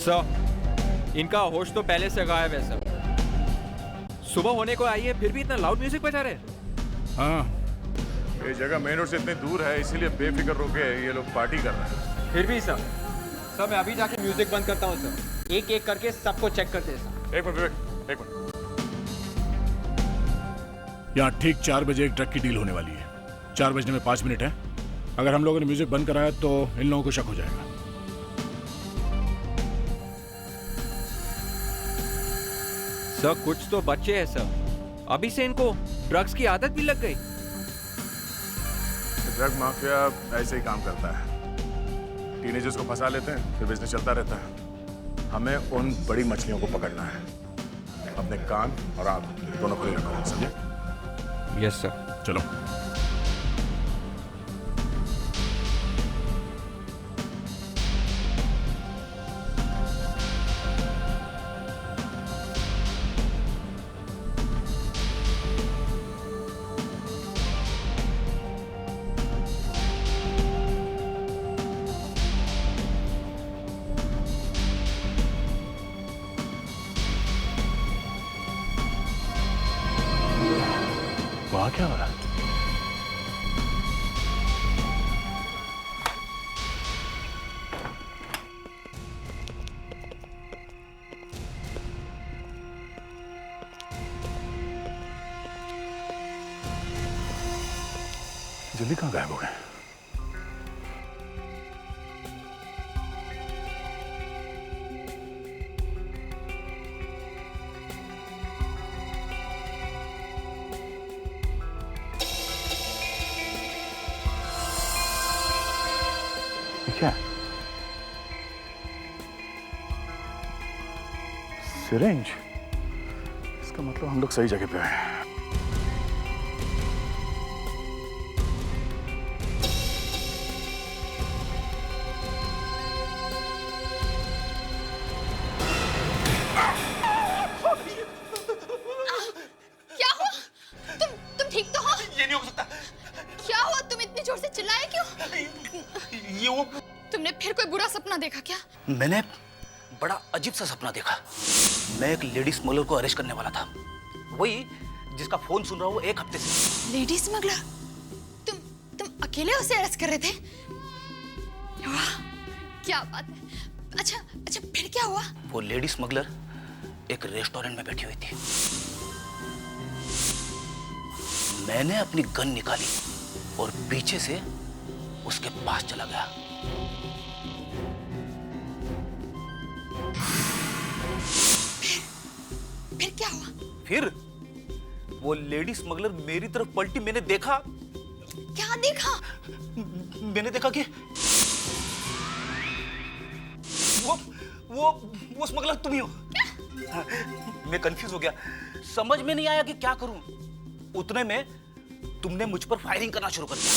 Sir, इनका होश तो पहले से गायब है सर। सुबह होने को आई है फिर भी इतना लाउड म्यूजिक बजा रहे हैं। हाँ, ये जगह मेन रोड से इतनी दूर है इसीलिए बेफिक्र होके ये लोग पार्टी कर रहे हैं। फिर भी सर मैं अभी जाके म्यूजिक बंद करता हूँ सर। एक एक करके सबको चेक करते हैं सर। एक मिनट विवेक, एक मिनट। यहाँ ठीक 4 बजे एक ट्रक की डील होने वाली है। 4 बजने में 5 मिनट है। अगर हम लोगों ने म्यूजिक बंद कराया तो इन लोगों को शक हो जाएगा। सर कुछ तो बच्चे हैं सर, अभी से इनको ड्रग्स की आदत भी लग गई। ड्रग माफिया ऐसे ही काम करता है, टीनेजर्स को फंसा लेते हैं फिर बिजनेस चलता रहता है। हमें उन बड़ी मछलियों को पकड़ना है। अपने कान और आंख दोनों खुले रखो, समझे? Yes sir. चलो। वहां क्या हो रहा है? जल्दी कहाँ गायब हो गए? क्या सिरिंज? इसका मतलब हम लोग सही जगह पे हैं। क्या हुआ? तुम ठीक तो हो? ये नहीं हो सकता। क्या हुआ? तुम इतनी जोर से चिल्लाए क्यों? ये वो तुमने फिर कोई बुरा सपना देखा क्या? मैंने बड़ा अजीब सा सपना देखा। मैं एक लेडी स्मगलर को अरेस्ट करने वाला था, वही जिसका फोन सुन रहा हूँ 1 हफ्ते से। Lady smuggler? तुम अकेले उसे अरेस्ट कर रहे थे? वाह, क्या बात है। अच्छा फिर क्या हुआ? वो लेडी स्मगलर एक रेस्टोरेंट में बैठी हुई थी। मैंने अपनी गन निकाली और पीछे से उसके पास चला गया। फिर क्या हुआ? फिर वो लेडी स्मगलर मेरी तरफ पलटी। मैंने देखा। क्या देखा? मैंने देखा कि वो स्मगलर तुम ही हो। क्या? मैं कंफ्यूज हो गया, समझ में नहीं आया कि क्या करूं। उतने में तुमने मुझ पर फायरिंग करना शुरू कर दिया।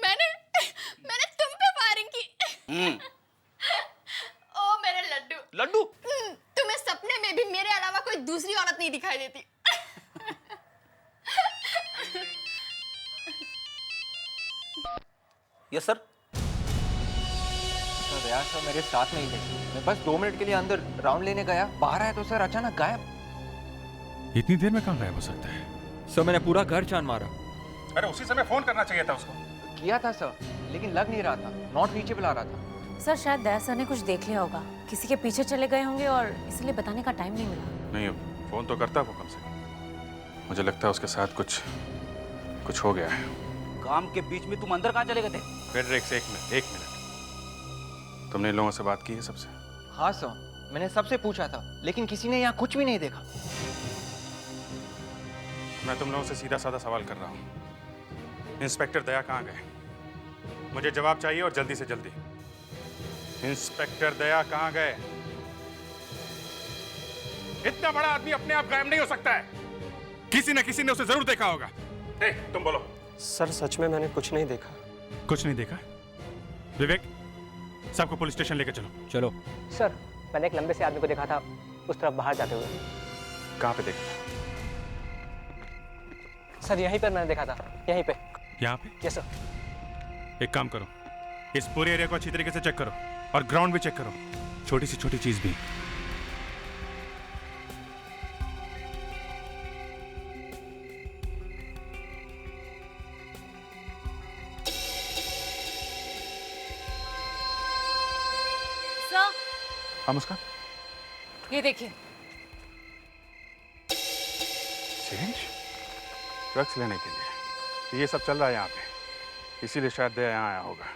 मैंने तुम पे फायरिंग की? ओ मेरे लड्डू। तुम्हें सपने में भी मेरे अलावा कोई दूसरी औरत नहीं दिखाई देती। Yes sir. सर यार सर मेरे साथ में ही थे। मैं बस 2 मिनट के लिए अंदर राउंड लेने गया, बाहर आया तो सर अचानक गायब। इतनी देर में कहाँ गायब हो सकता है? सर मैंने पूरा घर छान मारा। अरे उसी समय फोन करना चाहिए था उसको। किया था सर, लेकिन लग नहीं रहा था, नॉट रीचेबल आ रहा था। सर शायद दया सर ने कुछ देख लिया होगा, किसी के पीछे चले गए होंगे और इसलिए बताने का टाइम नहीं मिला। नहीं, फोन तो करता वो कम से कम। मुझे लगता है उसके साथ कुछ हो गया है। काम के बीच में तुम अंदर कहाँ चले गए थे? फेडरिक्स, एक मिनट। तुमने इन लोगों से बात की है सबसे? हाँ सर, मैंने सबसे पूछा था, लेकिन किसी ने यहाँ कुछ भी नहीं देखा। मैं तुम लोगों से सीधा साधा सवाल कर रहा हूँ। इंस्पेक्टर दया कहाँ गए? मुझे जवाब चाहिए और जल्दी से जल्दी। इंस्पेक्टर दया कहाँ गए? इतना बड़ा आदमी अपने आप गायब नहीं हो सकता है। किसी न किसी ने उसे जरूर देखा होगा। तुम बोलो। सर सच में मैंने कुछ नहीं देखा। कुछ नहीं देखा? विवेक, सबको पुलिस स्टेशन लेकर चलो। चलो। सर मैंने एक लंबे से आदमी को देखा था उस तरफ बाहर जाते हुए। कहाँ पे देखा? सर यहीं पर मैंने देखा था, यहीं पे। यहाँ पे? Yes sir. एक काम करो, इस पूरे एरिया को अच्छी तरीके से चेक करो और ग्राउंड भी चेक करो, छोटी से छोटी चीज भी। सर, हाँ मुस्कान, ये देखिए। सिरिंज ड्रग्स लेने के लिए ये सब चल रहा है यहाँ पे, इसीलिए शायद दया यहाँ आया होगा।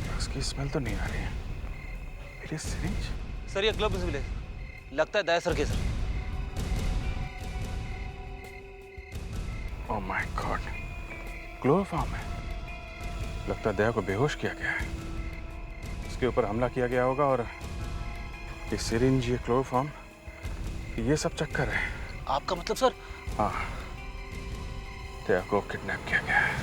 ड्रग्स की स्मेल तो नहीं आ रही है। मेरी सिरिंज? सर ये ग्लव्स मिले, लगता है दया सर के sir. Oh my God, chloroform है। लगता है दया को बेहोश किया गया है, इसके ऊपर हमला किया गया होगा और ये सिरिंज, ये क्लोरोफॉर्म, ये सब चक्कर है। आपका मतलब सर? हाँ, दया को किडनैप किया गया है।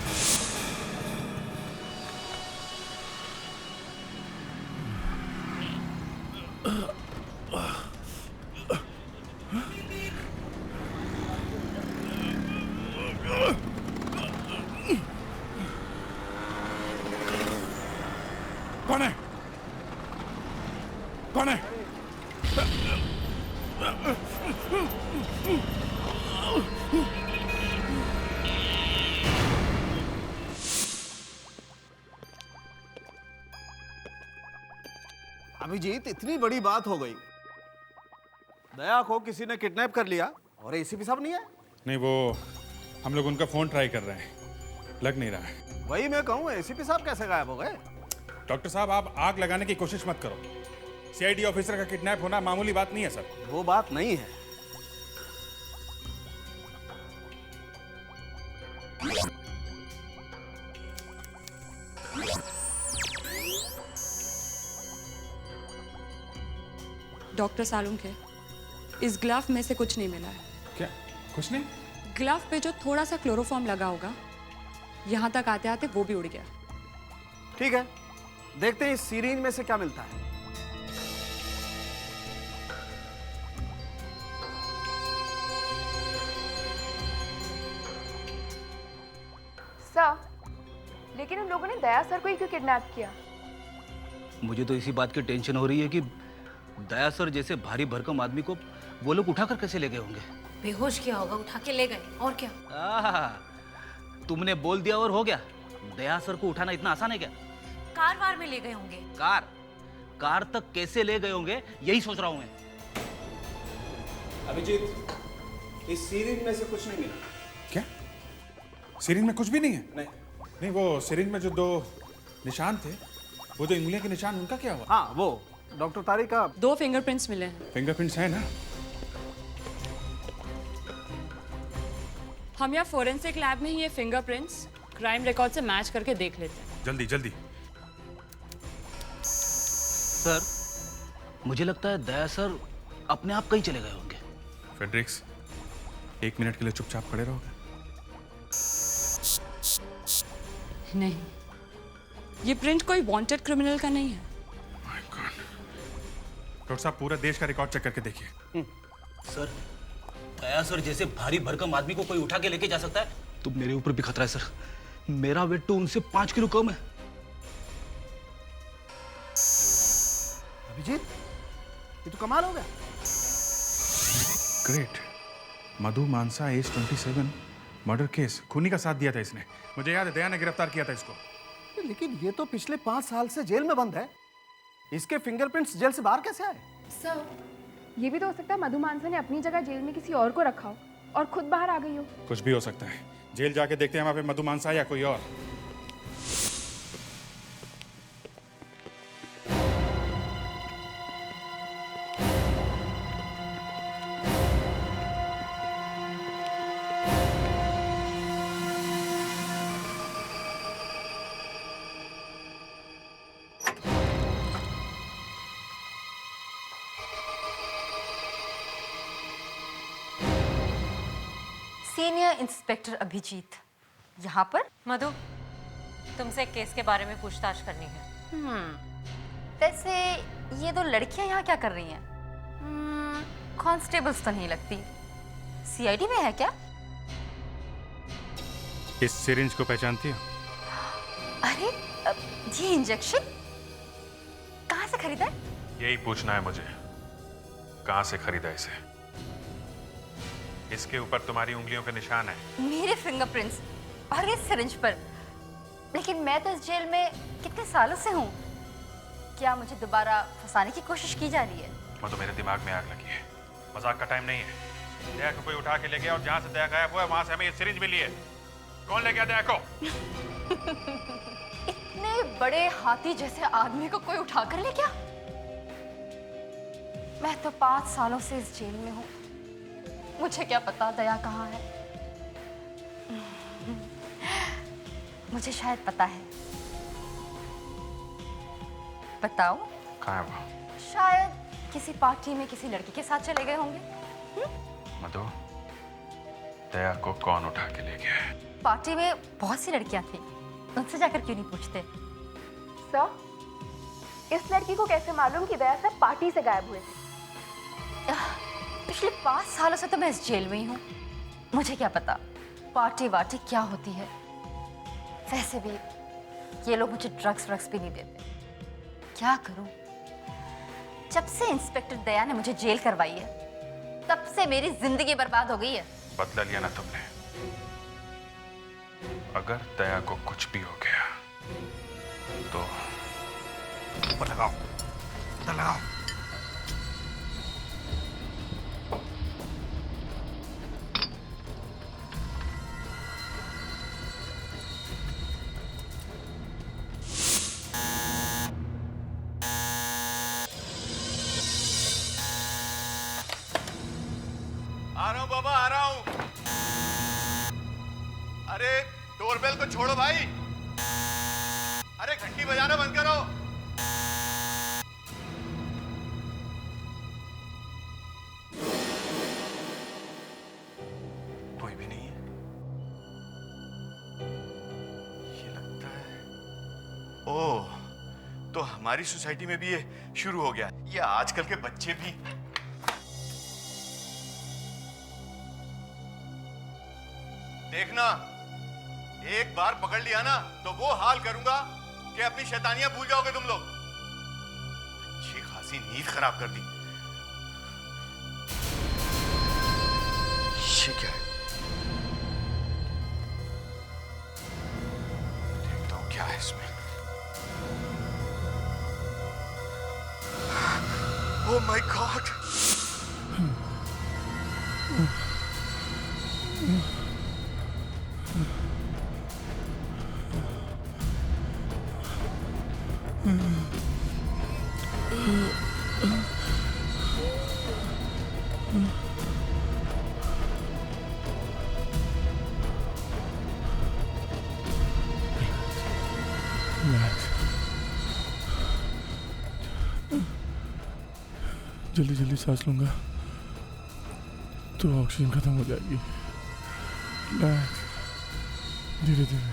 कौन है? कौन है? अभिजीत, इतनी बड़ी बात हो गई। दया को किसी ने किडनैप कर लिया और एसीपी साहब नहीं है। नहीं, वो हम लोग उनका फोन ट्राई कर रहे हैं, लग नहीं रहा है। वही मैं कहूँ, एसीपी साहब कैसे गायब हो गए? डॉक्टर साहब, आप आग लगाने की कोशिश मत करो। सीआईडी ऑफिसर का किडनैप होना मामूली बात नहीं है सर। वो बात नहीं है। डॉक्टर सालुंखे, इस ग्लव में से कुछ नहीं मिला है। क्या? कुछ नहीं? ग्लव पे जो थोड़ा सा क्लोरोफॉर्म लगा होगा, यहाँ तक आते आते वो भी उड़ गया। ठीक है, देखते हैं इस सीरीज में से क्या मिलता है। सर, लेकिन उन लोगों ने दया सर को ही क्यों किडनैप किया? मुझे तो इसी बात की टेंशन हो रही है कि दया सर जैसे भारी भरकम आदमी को वो लोग उठाकर कैसे ले गए होंगे। बेहोश किया होगा, उठा के ले गए, और क्या। तुमने बोल दिया और हो गया। दया सर को उठाना इतना आसान है क्या? कार वार में ले गए होंगे। कार तक कैसे ले गए होंगे, यही सोच रहा हूं मैं। अभिजीत, इस सीरीज में से कुछ नहीं मिला। क्या? सिरिंज में कुछ भी नहीं है? नहीं। नहीं, वो सिरिंज में जो 2 निशान थे, वो 2 उंगलियों के निशान, उनका क्या हुआ? हाँ, वो डॉक्टर तारिक का 2 फिंगरप्रिंट्स मिले हैं। फिंगरप्रिंट्स है ना? हम यहाँ फोरेंसिक लैब में ही ये फिंगरप्रिंट्स क्राइम रिकॉर्ड से मैच करके देख लेते हैं। जल्दी जल्दी। सर, मुझे लगता है दया सर अपने आप कहीं चले गए होंगे। फ्रेडरिक्स, 1 मिनट के लिए चुपचाप खड़े रहोगे? नहीं, ये प्रिंट कोई वांटेड क्रिमिनल का नहीं है। My God. डॉक्टर साहब, पूरा देश का रिकॉर्ड चेक करके देखिए। सर, दया सर जैसे भारी भरकम आदमी को कोई उठा के लेके जा सकता है तो मेरे ऊपर भी खतरा है सर। मेरा वेट तो उनसे 5 किलो कम है। अभिजीत, ये तो कमाल हो गया। ग्रेट। मधु मानसा, एज 27, मर्डर केस। खूनी का साथ दिया था इसने। मुझे याद है, दया ने गिरफ्तार किया था इसको। लेकिन ये तो पिछले 5 साल से जेल में बंद है। इसके फिंगरप्रिंट्स जेल से बाहर कैसे आए? सर, ये भी तो हो सकता है मधु मानसा ने अपनी जगह जेल में किसी और को रखा हो और खुद बाहर आ गई हो। कुछ भी हो सकता है। जेल जाके देखते हैं वहां पे मधु मानसा या कोई और। सीनियर इंस्पेक्टर अभिजीत यहाँ पर। मधु, तुमसे एक केस के बारे में पूछताछ करनी है। वैसे ये 2 लड़कियां यहाँ क्या कर रही हैं? कांस्टेबल्स तो नहीं लगती, सीआईडी में है क्या? इस सिरिंज को पहचानती हो? अरे ये इंजेक्शन कहाँ से खरीदा है? यही पूछना है मुझे, कहाँ से खरीदा इसे? इसके ऊपर तुम्हारी उंगलियों के निशान है। मेरे फिंगरप्रिंट्स और इस सिरिंज पर। लेकिन मैं तो इस जेल में कितने सालों से हूँ। क्या मुझे दोबारा फंसाने की कोशिश की जा रही है? वो तो मेरे दिमाग में आग लगी है, मजाक का टाइम नहीं है। दया को कोई उठा के ले गया और जहाँ से दया गायब हुआ वहां से हमें ये सिरिंज मिली है। कौन ले गया दया को? इतने बड़े हाथी जैसे आदमी को कोई उठा कर ले गया? मैं तो 5 सालों से इस जेल में हूँ, मुझे क्या पता दया कहाँ है। मुझे शायद पता है। बताओ। कहाँ है वो? शायद किसी पार्टी में किसी लड़की के साथ चले गए होंगे। मधु, दया को कौन उठा के ले गया है? पार्टी में बहुत सी लड़कियां थी, उनसे जाकर क्यों नहीं पूछते? सर, इस लड़की को कैसे मालूम कि दया सर पार्टी से गायब हुए थे? पिछले 5 सालों से तो मैं इस जेल में ही हूँ, मुझे क्या पता पार्टी वार्टी क्या होती है। वैसे भी ये लोग मुझे ड्रग्स भी नहीं देते। क्या करूं? जब से इंस्पेक्टर दया ने मुझे जेल करवाई है, तब से मेरी जिंदगी बर्बाद हो गई है। बदला लिया ना तुमने। अगर दया को कुछ भी हो गया तो ऊपर लगाओ, उधर लगाओ। आ रहा हूँ बाबा, आ रहा हूँ। अरे डोरबेल को छोड़ो भाई। अरे घंटी बजाना बंद करो। कोई भी नहीं है। ये लगता है, ओह, तो हमारी सोसाइटी में भी ये शुरू हो गया। ये आजकल के बच्चे भी। देखना, एक बार पकड़ लिया ना तो वो हाल करूंगा कि अपनी शैतानियां भूल जाओगे तुम लोग। अच्छी खासी नींद खराब कर दी। ये क्या है? देखता हूं क्या है इसमें। Oh my God! जल्दी जल्दी सांस लूंगा तो ऑक्सीजन खत्म हो जाएगी। रिलैक्स, धीरे धीरे।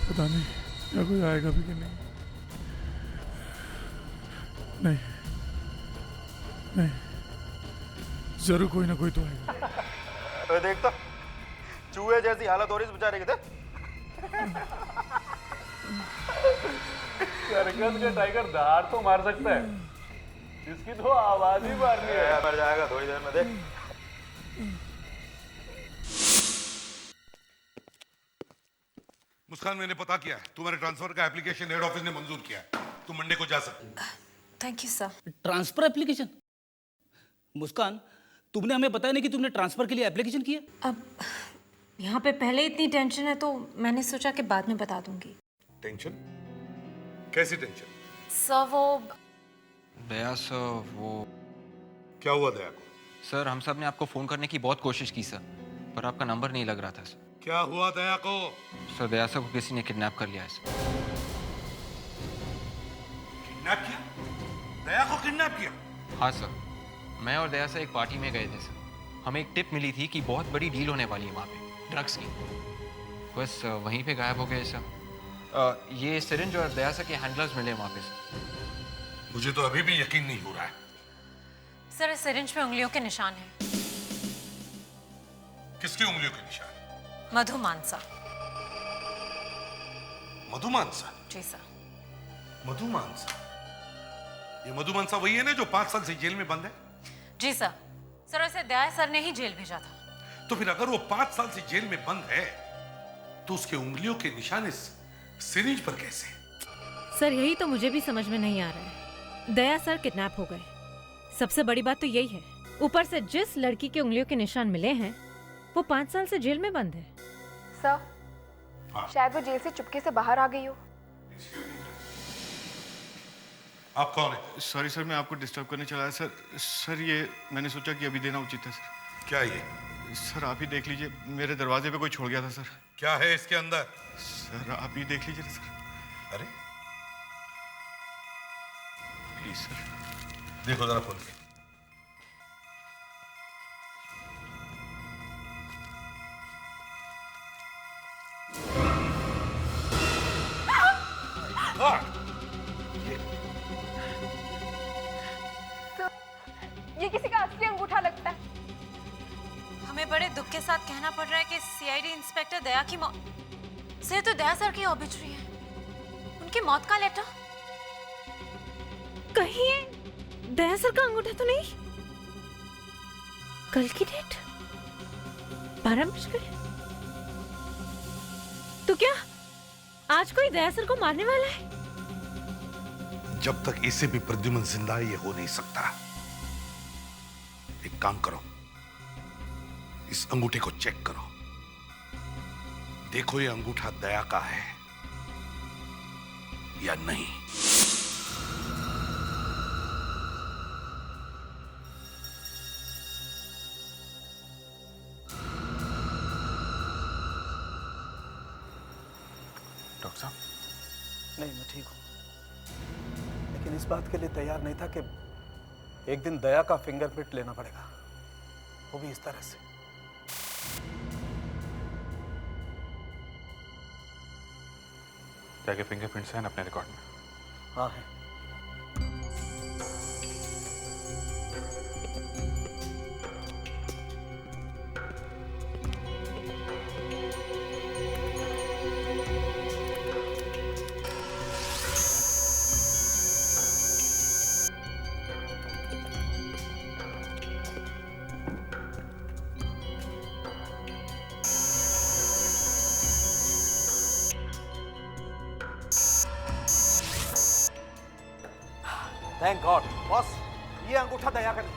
पता नहीं क्या कोई आएगा भी कि नहीं। नहीं नहीं, जरूर कोई ना कोई तो आएगा। देखता चूहे जैसी हालत हो रही है बेचारे की। सर्कस के टाइगर दहाड़ तो मार सकता है, इसकी तो आवाज ही मारनी है। मर जाएगा थोड़ी देर में, देख। मुस्कान, मैंने पता किया है, तुम्हारे ट्रांसफर का एप्लीकेशन हेड ऑफिस ने मंजूर किया है। तुम मंडे को जा सकते। Thank you sir. Transfer application? Muskan, तुमने हमें बताया नहीं कि तुमने ट्रांसफर के लिए एप्लीकेशन किया। अब यहाँ पे पहले इतनी टेंशन है तो मैंने सोचा कि बाद में बता दूंगी। टेंशन? कैसी टेंशन? सर वो दया सर, वो क्या हुआ दया को? सर हम सब ने आपको फोन करने की बहुत कोशिश की सर, पर आपका नंबर नहीं लग रहा था सर। क्या हुआ दया को? सर दया सर को किसी ने किडनैप कर लिया है सर। किडनैप किया? दया को किडनैप किया? हाँ सर, मैं और दया सर एक पार्टी में गए थे सर। हमें एक टिप मिली थी कि बहुत बड़ी डील होने वाली है वहाँ पे, ड्रग्स की। सर दया सर को किसी ने किडनैप कर लिया है सर। किडनैप किया? दया को किडनैप किया? हाँ सर, मैं और दया एक पार्टी में गए थे। हमें एक टिप मिली थी कि बहुत बड़ी डील होने वाली है वहाँ पे, ड्रग्स की। बस वहीं पे गायब हो गए सब। ये सिरिंज और दया सर के हैंडलर्स मिले वहाँ पे सर। मुझे तो अभी भी यकीन नहीं हो रहा है। सर इस सिरिंज पे उंगलियों के निशान हैं। किसकी उंगलियों के निशान? मधु मानसा। मधु मानसा? जी सर। मधु मानसा? ये मधु मानसा वही है ना जो 5 साल से जेल में बंद है? जी सर। सर उसे दया सर ने ही जेल भेजा था। तो फिर अगर वो 5 साल से जेल में बंद है तो उसके उंगलियों के निशान इस सिरिंज पर कैसे? सर यही तो मुझे भी समझ में नहीं आ रहा है। दया सर किडनैप हो गए, सबसे बड़ी बात तो यही है। ऊपर से जिस लड़की के उंगलियों के निशान मिले हैं वो 5 साल से जेल में बंद है। सर शायद वो जेल से चुपके से बाहर आ गई हो। आप कौन है? सॉरी सर, मैं आपको डिस्टर्ब करने चला सर। सर ये मैंने सोचा कि अभी देना उचित है सर। क्या ये? सर आप ही देख लीजिए, मेरे दरवाजे पे कोई छोड़ गया था सर। क्या है इसके अंदर? सर आप ही देख लीजिए सर। अरे प्लीज सर देखो जरा खोल के। ये किसी का असली अंगूठा लगता है। हमें बड़े दुख के साथ कहना पड़ रहा है कि सीआईडी इंस्पेक्टर दया की मौत से तो दया सर की ऑबिचुरी है। उनकी मौत का लेटर कहीं ये दया सर का अंगूठा तो नहीं? कल की डेट 12 बज गए। तो क्या आज कोई दया सर को मारने वाला है? जब तक इसे भी प्रद्युमन जिंदा है ये हो नहीं सकता। एक काम करो, इस अंगूठे को चेक करो, देखो ये अंगूठा दया का है या नहीं। डॉक्टर साहब? नहीं, मैं ठीक हूं, लेकिन इस बात के लिए तैयार नहीं था कि एक दिन दया का फिंगरप्रिंट लेना पड़ेगा, वो भी इस तरह से। क्या के फिंगरप्रिंट्स हैं अपने रिकॉर्ड में? हाँ है। थैंक गॉड बॉस, ये अंगूठा दया का नहीं।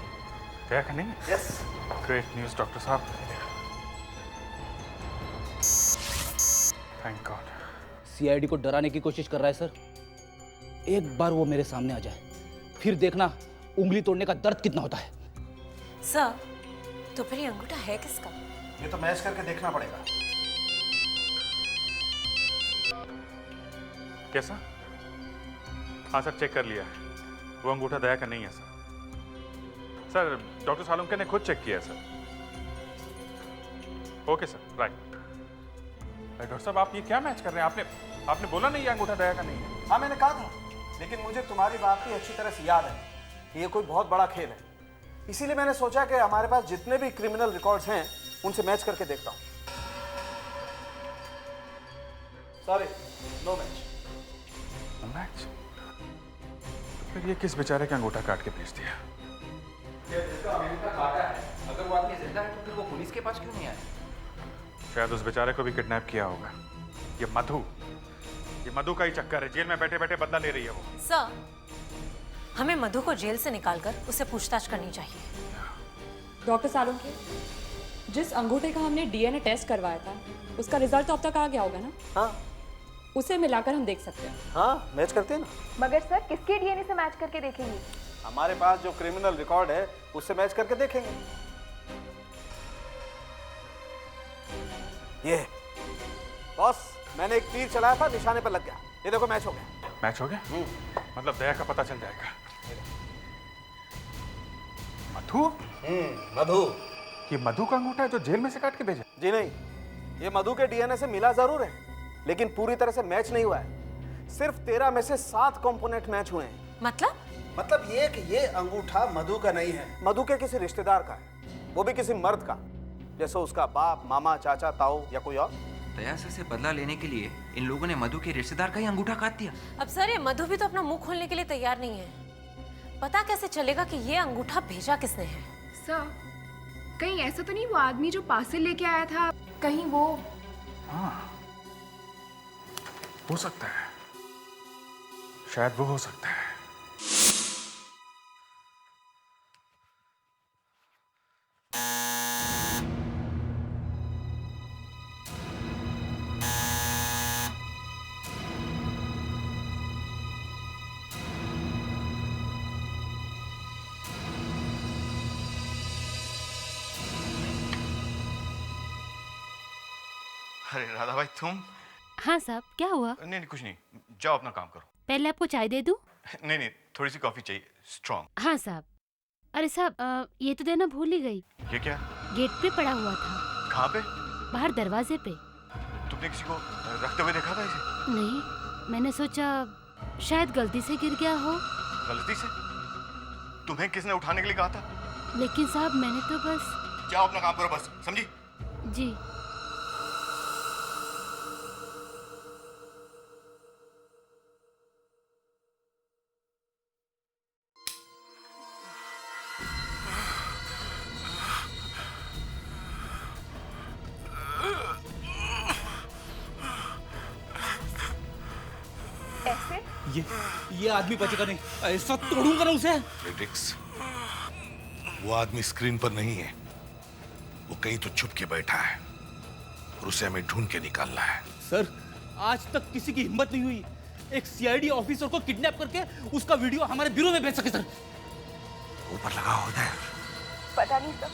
दया का नहीं? यस। ग्रेट न्यूज़ डॉक्टर साहब, थैंक गॉड। सीआईडी को डराने की कोशिश कर रहा है सर। एक बार वो मेरे सामने आ जाए, फिर देखना उंगली तोड़ने का दर्द कितना होता है। सर तो फिर ये अंगूठा है किसका? ये तो मैच करके देखना पड़ेगा। कैसा? हाँ सर, चेक कर लिया है, वो अंगूठा दया का नहीं है सर। सर डॉक्टर सालुंके ने खुद चेक किया है sir. Okay sir, right. Doctor साहब आप ये क्या मैच कर रहे हैं? आपने बोला नहीं ये अंगूठा दया का नहीं है। हाँ मैंने कहा था, लेकिन मुझे तुम्हारी बात भी अच्छी तरह से याद है कि ये कोई बहुत बड़ा खेल है, इसीलिए मैंने सोचा कि हमारे पास जितने भी क्रिमिनल रिकॉर्ड्स हैं उनसे मैच करके देखता हूँ। Sorry, no match. मैच? फिर ये किस बेचारे का अंगूठा काट के भेज दिया? जिसका अंगूठा काटा है, अगर वो आदमी जिंदा है तो फिर वो पुलिस के पास क्यों नहीं आया? शायद उस बेचारे को भी किडनैप किया होगा। ये मधु का ही चक्कर है, जेल में बैठे बैठे बदला ले रही है वो। सर हमें मधु को जेल से निकालकर उससे पूछताछ करनी चाहिए। डॉक्टर सालुंके, जिस अंगूठे का हमने डीएनए टेस्ट करवाया था उसका रिजल्ट तो अब तक आ गया होगा ना? हाँ, उसे मिलाकर हम देख सकते हैं। हाँ मैच करते हैं ना। मगर सर किसके डीएनए से मैच करके देखेंगे? हमारे पास जो क्रिमिनल रिकॉर्ड है उससे मैच करके देखेंगे। ये बॉस, मैंने एक तीर चलाया था, निशाने पर लग गया। ये देखो मैच हो गया। मैच हो गया? मतलब दया का पता चल जाएगा। मधु? मधु। ये मधु का अंगूठा है जो जेल में से काट के भेजा? जी नहीं, ये मधु के डीएनए से मिला जरूर है, लेकिन पूरी तरह से मैच नहीं हुआ है। सिर्फ 13 में से 7 कंपोनेंट मैच हुए हैं। मतलब ये कि ये अंगूठा मधु का नहीं है, मधु के किसी रिश्तेदार का है, वो भी किसी मर्द का, जैसे उसका बाप, मामा, चाचा, ताऊ या कोई और। दया सर से बदला लेने के लिए इन लोगों ने मधु के रिश्तेदार का ही अंगूठा काट दिया। अब सर ये मधु भी तो अपना मुंह खोलने के लिए तैयार नहीं है। पता कैसे चलेगा कि ये अंगूठा भेजा किसने है? सर, कहीं ऐसा तो नहीं वो आदमी जो पार्सल लेके आया था, कहीं वो? हाँ, हो सकता है, शायद वो हो सकता है। अरे राधा भाई तुम? हाँ साहब, क्या हुआ? नहीं नहीं कुछ नहीं, जाओ अपना काम करो। पहले आपको चाय दे दूं? नहीं नहीं, थोड़ी सी कॉफी चाहिए, स्ट्रॉन्ग। हाँ साहब। अरे साहब, ये तो देना भूल ही गई। ये क्या? गेट पे पड़ा हुआ था। कहाँ पे? बाहर दरवाजे पे। तुमने किसी को रखते हुए देखा था इसे? नहीं, मैंने सोचा शायद गलती से गिर गया हो। गलती से? तुम्हें किसने उठाने के लिए कहा था? लेकिन साहब मैंने तो बस। जाओ अपना काम करो बस, समझी? जी। ये आदमी बचेगा नहीं, ऐसा तोड़ूंगा ना उसे। फ्रेडरिक्स, वो आदमी स्क्रीन पर नहीं है, वो कहीं तो छुप के बैठा है और उसे हमें ढूंढ के निकालना है। सर, आज तक किसी की हिम्मत नहीं हुई एक सीआईडी ऑफिसर को किडनैप करके उसका वीडियो हमारे ब्यूरो में भेज सके। सर ऊपर लगा हो जाए। पता नहीं सर,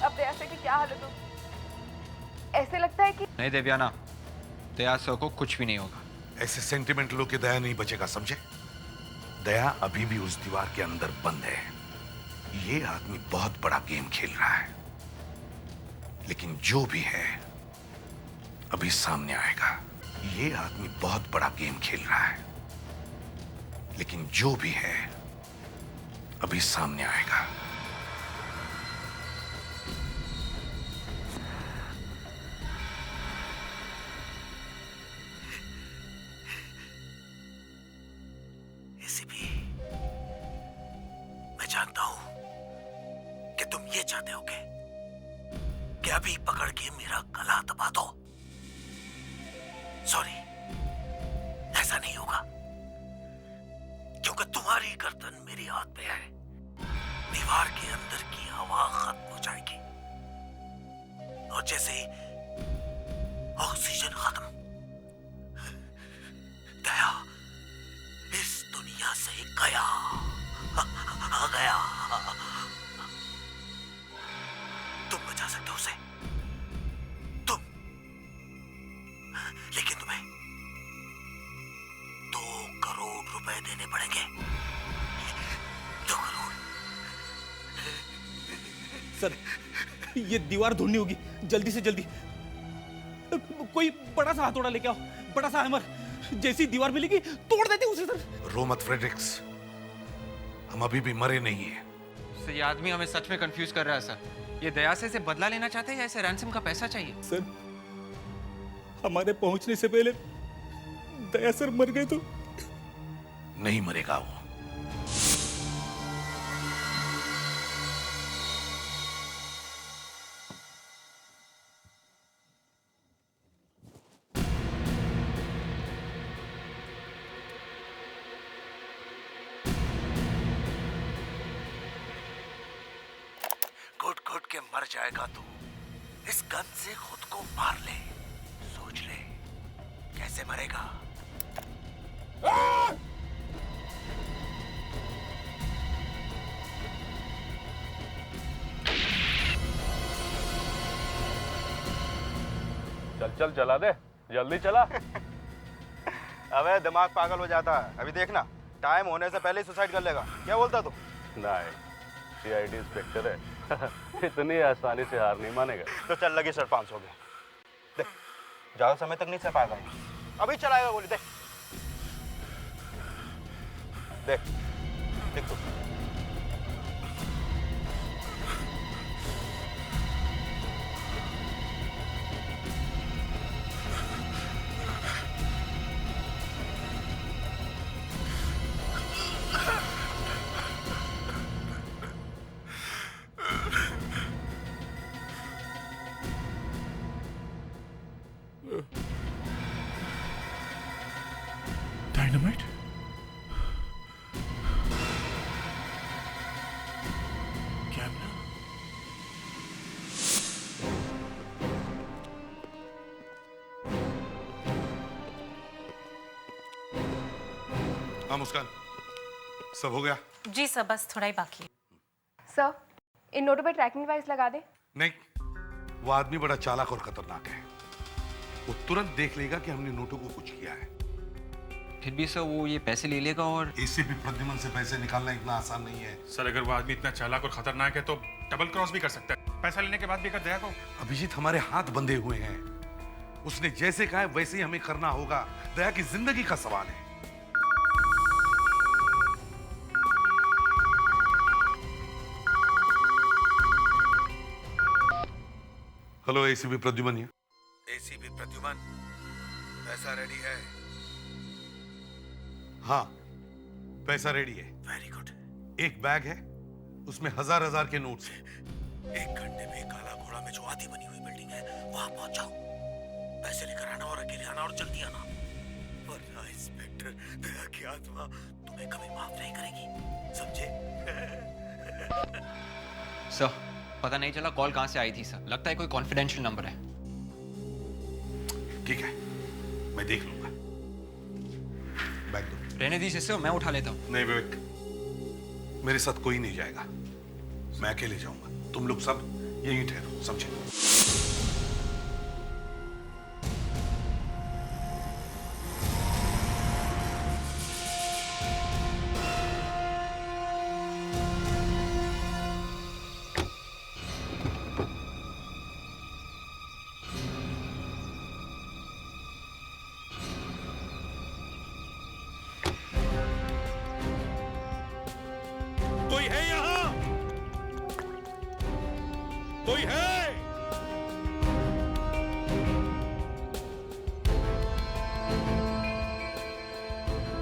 अब दया सर की क्या हालत होगी। ऐसे लगता है कि नहीं देवयाना, दया सर को कुछ भी नहीं होगा। ऐसे सेंटिमेंटलों के दया नहीं बचेगा, समझे? दया अभी भी उस दीवार के अंदर बंद है। ये आदमी बहुत बड़ा गेम खेल रहा है, लेकिन जो भी है अभी सामने आएगा। ये आदमी बहुत बड़ा गेम खेल रहा है, लेकिन जो भी है अभी सामने आएगा। मैं जानता हूं कि तुम ये चाहते होगे कि अभी पकड़ के मेरा गला दबा दो। सॉरी, ऐसा नहीं होगा, क्योंकि तुम्हारी गर्दन मेरी हाथ पे है। दीवार के अंदर की हवा खत्म हो जाएगी और जैसे ही ऑक्सीजन खत्म, दया इस दुनिया से गया आ गया। तुम बचा सकते हो उसे, तुम, लेकिन तुम्हें 2 करोड़ रुपए देने पड़ेंगे। 2 करोड़। सर, ये दीवार ढूंढनी होगी जल्दी से जल्दी। कोई बड़ा सा हथौड़ा लेके आओ, बड़ा सा हैमर। जैसी दीवार मिलेगी तोड़ देते उसे। सर रो मत फ्रेडरिक्स, हम अभी भी मरे नहीं है। सर, ये आदमी हमें सच में कंफ्यूज कर रहा है सर। ये दया से बदला लेना चाहते हैं या इसे रैंसम का पैसा चाहिए? सर, हमारे पहुंचने से पहले दया सर मर गए तो? नहीं मरेगा वो। घुट घुट के मर जाएगा तू। इस गन से खुद को मार ले, सोच ले कैसे मरेगा। चल चल चला दे, जल्दी चला। अबे दिमाग पागल हो जाता है। अभी देखना, टाइम होने से पहले ही सुसाइड कर लेगा। क्या बोलता तू? नहीं, सीआईडी इंस्पेक्टर है। इतनी आसानी से हार नहीं मानेगा। तो चल, लगी सर 500 के। देख ज्यादा समय तक नहीं सह पाएगा। अभी चलाएगा गोली, देख देख देख तू। डायनामाइट? कैमरा? हाँ मुस्कान, सब हो गया? जी सर, बस थोड़ा ही बाकी है। सर, इन नोटों पे ट्रैकिंग डिवाइस लगा दे। नहीं, वो आदमी बड़ा चालाक और खतरनाक है। वो तुरंत देख लेगा कि हमने नोटों को कुछ किया है। फिर भी सर वो ये पैसे ले लेगा और एसीपी प्रद्युमन से पैसे निकालना इतना आसान नहीं है। सर अगर वो आदमी इतना चालाक और खतरनाक है तो डबल क्रॉस भी कर सकता है। पैसा लेने के बाद भी अगर दया को। अभिजीत, हमारे हाथ बंधे हुए हैं। उसने जैसे कहा है वैसे ही हमें करना होगा। दया की जिंदगी का सवाल है। हेलो, एसीपी प्रद्युमन है। एसीपी प्रद्युमन, पैसा रेडी है? हाँ, पैसा रेडी है। Very good. एक बैग है, उसमें हजार के नोट्स हैं। 1 घंटे में काला घोड़ा में जो आधी बनी हुई बिल्डिंग है वहां पहुंच जाओ। पैसे लेकर आना और अकेले आना और जल्दी आना, वरना इंस्पेक्टर दया की आत्मा तुम्हें कभी माफ नहीं करेगी, समझे? सर पता नहीं चला कॉल कहां से आई थी सर। लगता है कोई कॉन्फिडेंशियल नंबर है। ठीक है, मैं देख लूंगा। बैग दो। रहने दीजिए सर, मैं उठा लेता हूँ। नहीं विवेक, मेरे साथ कोई नहीं जाएगा, मैं अकेले जाऊंगा। तुम लोग सब यहीं ठहरो, समझे? कोई है यहाँ? कोई है?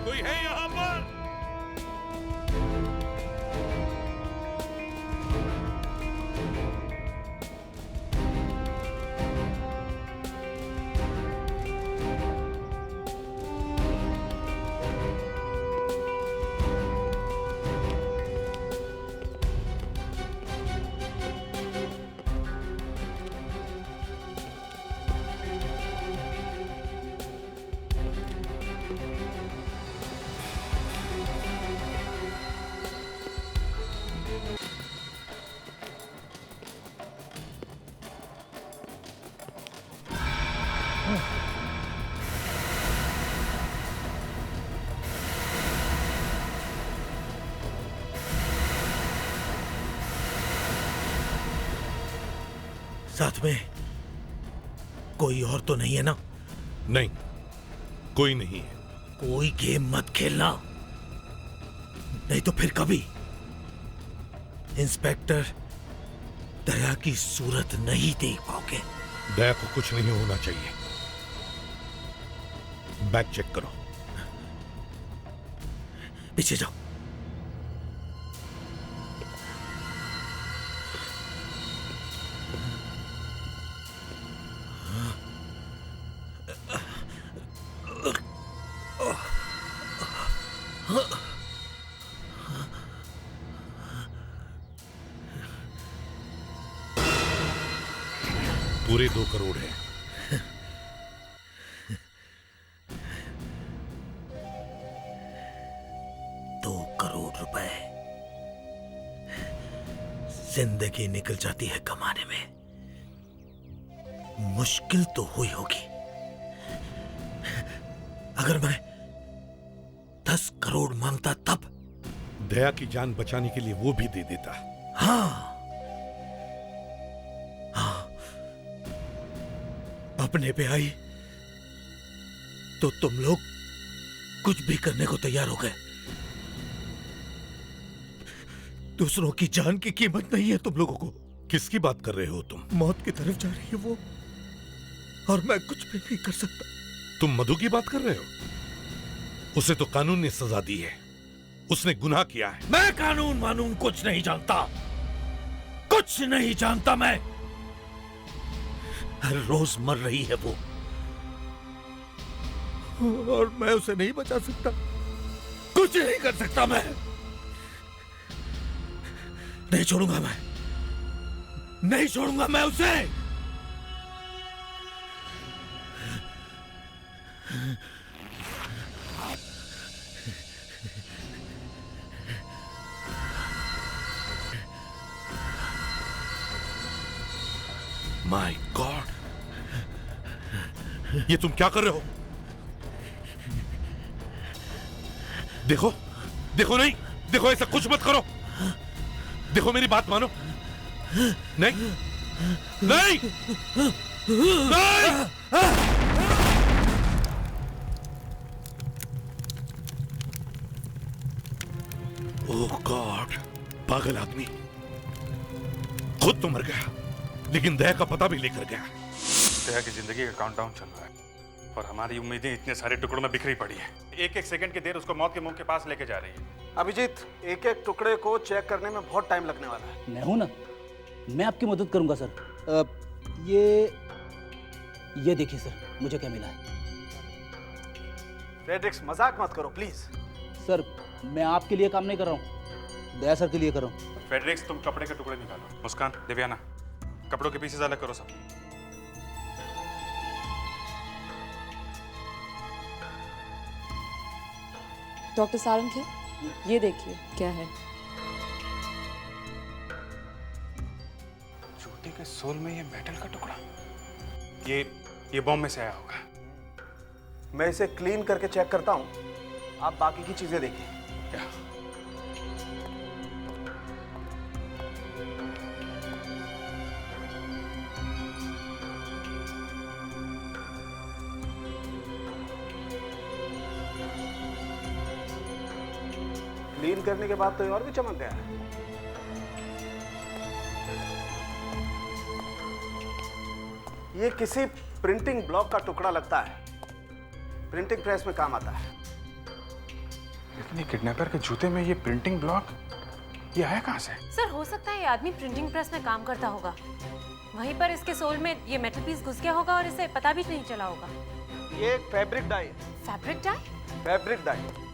कोई है यहाँ पर? साथ में कोई और तो नहीं है ना? नहीं, कोई नहीं है। कोई गेम मत खेलना, नहीं तो फिर कभी इंस्पेक्टर दया की सूरत नहीं देख पाओगे। दया को कुछ नहीं होना चाहिए। बैग चेक करो। पीछे जाओ। पूरे 2 करोड़ है। ₹2 जिंदगी निकल जाती है कमाने में। मुश्किल तो हुई होगी। अगर मैं 10 करोड़ मांगता तब? दया की जान बचाने के लिए वो भी दे देता। हाँ, अपने पे आई तो तुम लोग कुछ भी करने को तैयार हो गए। दूसरों की जान की कीमत नहीं है तुम लोगों को। किसकी बात कर रहे हो तुम? मौत की तरफ जा रही है वो, और मैं कुछ भी नहीं कर सकता। तुम मधु की बात कर रहे हो? उसे तो कानून ने सजा दी है, उसने गुनाह किया है। मैं कानून वानून कुछ नहीं जानता, कुछ नहीं जानता मैं। हर रोज मर रही है वो, और मैं उसे नहीं बचा सकता, कुछ नहीं कर सकता। मैं नहीं छोड़ूंगा, मैं नहीं छोड़ूंगा मैं उसे। माय गॉड, ये तुम क्या कर रहे हो? देखो देखो, नहीं देखो, ऐसा कुछ मत करो। देखो मेरी बात मानो। नहीं नहीं नहीं। ओह गॉड, पागल आदमी खुद तो मर गया, लेकिन दया का पता भी लेकर गया। दया की जिंदगी का काउंटडाउन चल रहा है और हमारी उम्मीदें इतने सारे टुकड़ों में बिखरी पड़ी है। एक एक सेकंड की देर उसको मौत के मुंह के पास लेके जा रही है। अभिजीत, एक एक टुकड़े को चेक करने में बहुत टाइम लगने वाला है। मैं हूं ना, मैं आपकी मदद करूंगा सर। ये देखिए सर, मुझे क्या मिला है। फ्रेडरिक्स, मजाक मत करो प्लीज। सर, मैं आपके लिए काम नहीं कर रहा हूँ, दया सर के लिए कर रहा हूँ। फेडरिक्स, तुम कपड़े के टुकड़े निकालो। मुस्कान, दिव्याना, कपड़ों के पीसेस अलग करो सब। डॉक्टर सारंगी, ये देखिए क्या है। जूते के सोल में ये मेटल का टुकड़ा, ये बॉम्ब में से आया होगा। मैं इसे क्लीन करके चेक करता हूँ, आप बाकी की चीजें देखिए। क्या? क्लीन करने के बाद तो ये और भी चमक गया है। ये किसी प्रिंटिंग ब्लॉक का टुकड़ा लगता है, प्रिंटिंग प्रेस में काम आता है। लेकिन ये किडनैपर के जूते में ये प्रिंटिंग ब्लॉक, ये आया कहां से? सर, हो सकता है ये आदमी प्रिंटिंग प्रेस में काम करता होगा, वहीं पर इसके सोल में ये मेटल पीस घुस गया होगा और इसे पता भी नहीं चला होगा। ये एक फैब्रिक डाई है। Fabric dye? फैब्रिक डाई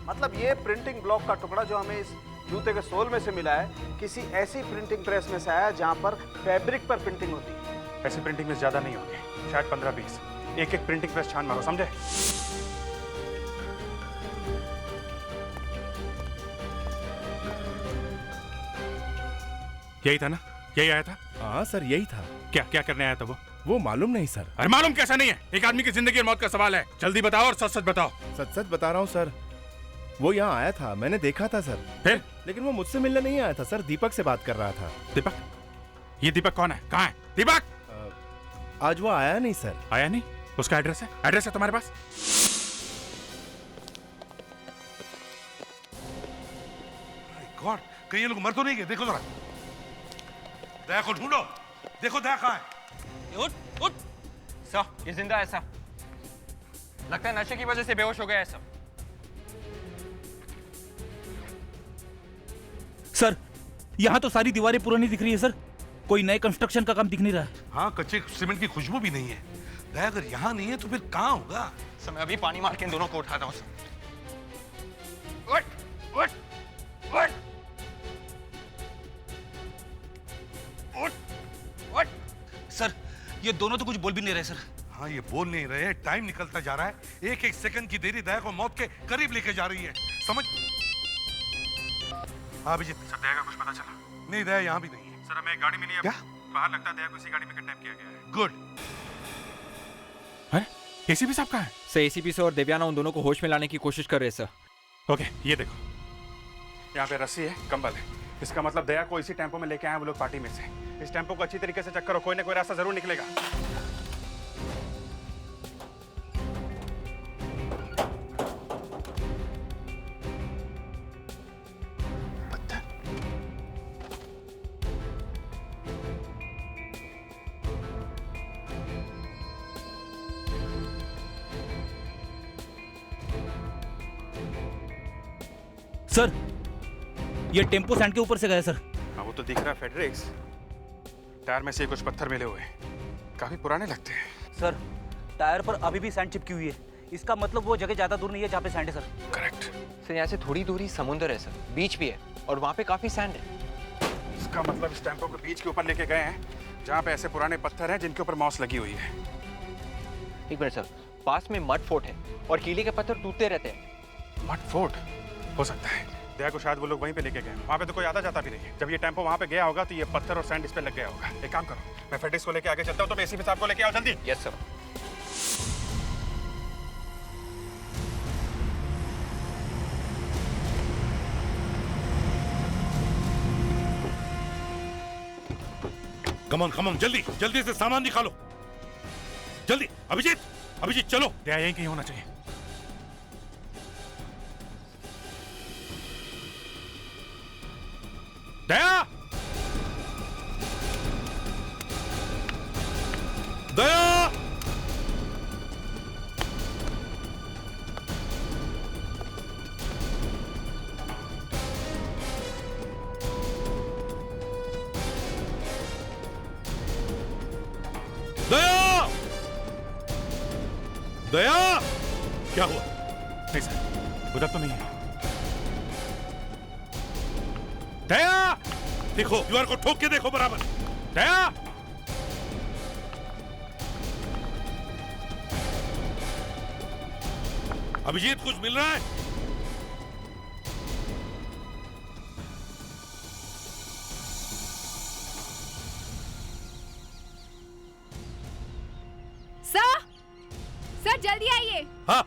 मतलब ये प्रिंटिंग ब्लॉक का टुकड़ा जो हमें इस जूते के सोल में से मिला है, किसी ऐसी प्रिंटिंग प्रेस में से आया जहां पर फैब्रिक पर प्रिंटिंग होती है। ऐसी प्रिंटिंग प्रेस ज्यादा नहीं होगी, शायद 15-20। एक एक प्रिंटिंग प्रेस छान मारो, समझे? यही था ना? यही आया था? हाँ सर, यही था। क्या क्या करने आया था वो मालूम नहीं सर। अरे मालूम कैसा नहीं है? एक आदमी की जिंदगी और मौत का सवाल है। जल्दी बताओ और सच सच बताओ। सच सच बता रहा हूँ सर, वो यहाँ आया था, मैंने देखा था सर। फिर? लेकिन वो मुझसे मिलने नहीं आया था सर, दीपक से बात कर रहा था। दीपक? ये दीपक कौन है? कहाँ है दीपक? आज वो आया नहीं सर। आया नहीं? उसका एड्रेस है? एड्रेस है तुम्हारे पास? गॉड, कहीं ये लोग मर तो नहीं गए? देखो जरा, दया को ढूंढो, देखो दया कहाँ है। उठ उठ। सर, ये जिंदा है सर। लगता है नशे की वजह से बेहोश हो गया है सर। सर, यहाँ तो सारी दीवारें पुरानी दिख रही है सर, कोई नए कंस्ट्रक्शन का काम दिख नहीं रहा है। हाँ, कच्चे सीमेंट की खुशबू भी नहीं है। दया अगर यहाँ नहीं है तो फिर कहाँ होगा? सर, मैं अभी पानी मार के इन दोनों को उठाता हूँ सर। उठ उठ उठ उठ उठ। सर, ये दोनों तो कुछ बोल भी नहीं रहे सर। हाँ, ये बोल नहीं रहे, टाइम निकलता जा रहा है। एक एक सेकंड की देरी दया को मौत के करीब लेके जा रही है, समझ? हाँ अभिजीत। सर, दया का कुछ पता चला? नहीं, दया यहाँ भी नहीं है। सर, हमें एक गाड़ी मिली है। क्या? बाहर लगता है दया को इसी गाड़ी में किडनैप किया गया है। गुड। है? एसीपी साहब कहाँ है? सर, एसीपी सर और दिव्याना उन दोनों को होश में लाने की कोशिश कर रहे हैं सर। ओके, ये देखो, यहाँ पे रस्सी है, कंबल है। इसका मतलब दया को इसी टेम्पो में लेके आए वो लोग पार्टी में से। इस टेम्पो को अच्छी तरीके से चेक करो, कोई ना कोई रास्ता जरूर निकलेगा। सर ये टेम्पो सैंड के ऊपर से गया सर। हाँ वो तो दिख रहा है फेडरिक्स। टायर में से कुछ पत्थर मिले हुए हैं, काफी पुराने लगते हैं। सर टायर पर अभी भी सैंड चिपकी हुई है, इसका मतलब वो जगह ज्यादा दूर नहीं है जहाँ पे सैंड है सर। करेक्ट सर यहाँ से थोड़ी दूरी समुंदर है सर, बीच भी है और वहाँ पे काफी सैंड है। इसका मतलब इस टेम्पो को बीच के ऊपर लेके गए हैं जहाँ पे ऐसे पुराने पत्थर हैं जिनके ऊपर मॉस लगी हुई है। एक मिनट सर, पास में मड फोर्ट है और कीले के पत्थर टूटते रहते हैं। मड फोर्ट हो सकता है, दया को शायद वो लोग वहीं पे लेके गए। वहाँ पे तो कोई आता जाता भी नहीं है। जब ये टेम्पो वहाँ पे गया होगा तो ये पत्थर और सैंड इस पे लग गया होगा। एक काम करो, मैं फेडरिक्स को लेके आगे चलता हूँ, तो एसीपी साहब को लेके आओ जल्दी। Yes sir. कम ऑन जल्दी जल्दी से सामान निकालो, जल्दी। अभिजीत अभिजीत चलो। दया यहीं कहीं होना चाहिए। दया दया दया दया क्या हुआ? नहीं सर, उधर तो नहीं है। दया देखो, दीवार को ठोक के देखो बराबर। दया अभिजीत कुछ मिल रहा है? सर जल्दी आइए। हाँ।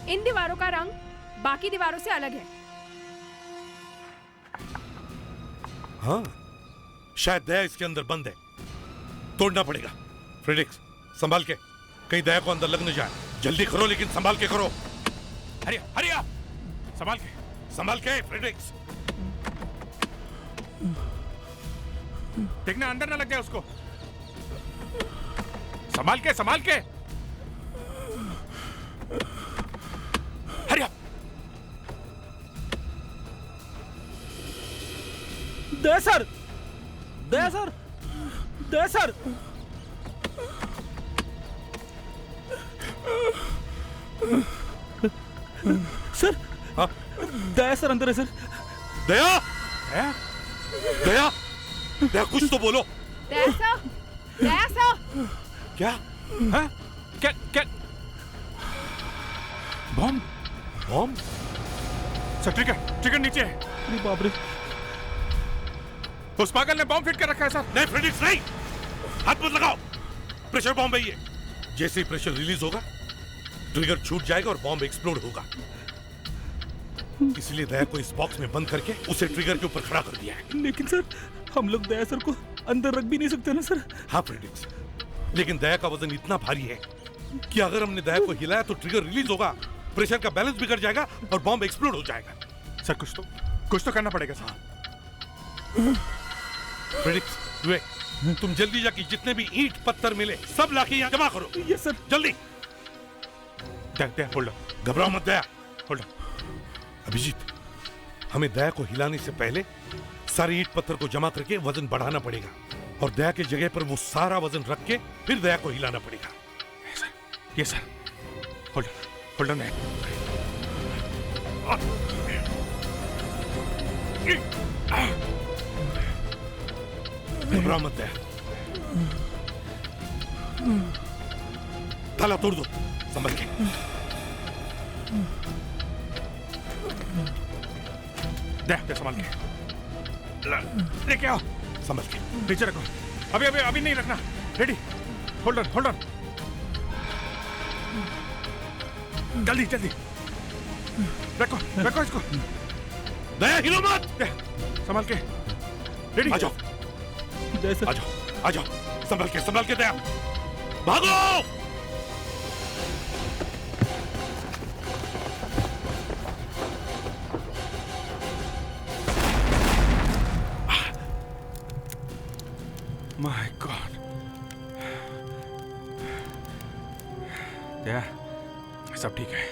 इन दीवारों का रंग बाकी दीवारों से अलग है। हाँ, शायद दया इसके अंदर बंद है, तोड़ना पड़ेगा। फ्रेडिक्स संभाल के, कहीं दया को अंदर लग न जाए। जल्दी करो लेकिन संभाल के करो। हरिया संभाल के फ्रेडिक्स। देखना अंदर ना लग जाए उसको। संभाल के हरिया। दया सर सर। हाँ दया सर अंदर है सर। दया दया दया कुछ तो बोलो। दया सर क्या? हाँ? क्या बॉम्ब सर? ट्रिगर नीचे है। अरे बाप रे, उस पागल ने बॉम्ब फिट कर रखा है सर। नहीं फ्रेडिक्स नहीं, हाथ मत लगाओ। प्रेशर बॉम्ब है ये। जैसे ही प्रेशर रिलीज होगा ट्रिगर छूट जाएगा और बॉम्ब एक्सप्लोड होगा। इसलिए दया को इस बॉक्स में बंद करके उसे ट्रिगर के ऊपर खड़ा कर दिया है। लेकिन सर हम लोग दया सर को अंदर रख भी नहीं सकते ना सर। हाँ फ्रेडिक्स, लेकिन दया का वजन इतना भारी है कि अगर हमने दया को हिलाया तो ट्रिगर रिलीज होगा, प्रेशर का बैलेंस बिगड़ जाएगा और बॉम्ब एक्सप्लोड हो जाएगा। सर कुछ तो करना पड़ेगा सर। फ्रेडिक्स तुम जल्दी जाके जितने भी ईंट पत्थर मिले सब लाके यहाँ जमा करो। Yes sir. जल्दी। दया होल्ड ऑन, घबराओ मत दया। Hold on. अभिजीत हमें दया को हिलाने से पहले सारे ईंट पत्थर को जमा करके वजन बढ़ाना पड़ेगा और दया के जगह पर वो सारा वजन रख के फिर दया को हिलाना पड़ेगा। ये सर होल्ड ऑन। घबराओ मत दया। ताला तोड़ दो, संभल के। दया संभाल के लेके आओ। संभल के नीचे रखो। अभी नहीं रखना। रेडी। Hold on. जल्दी रखो इसको। दया हिलो मत। संभाल के। रेडी। आ जाओ संभल के दया। भागो। My God. दया सब ठीक है।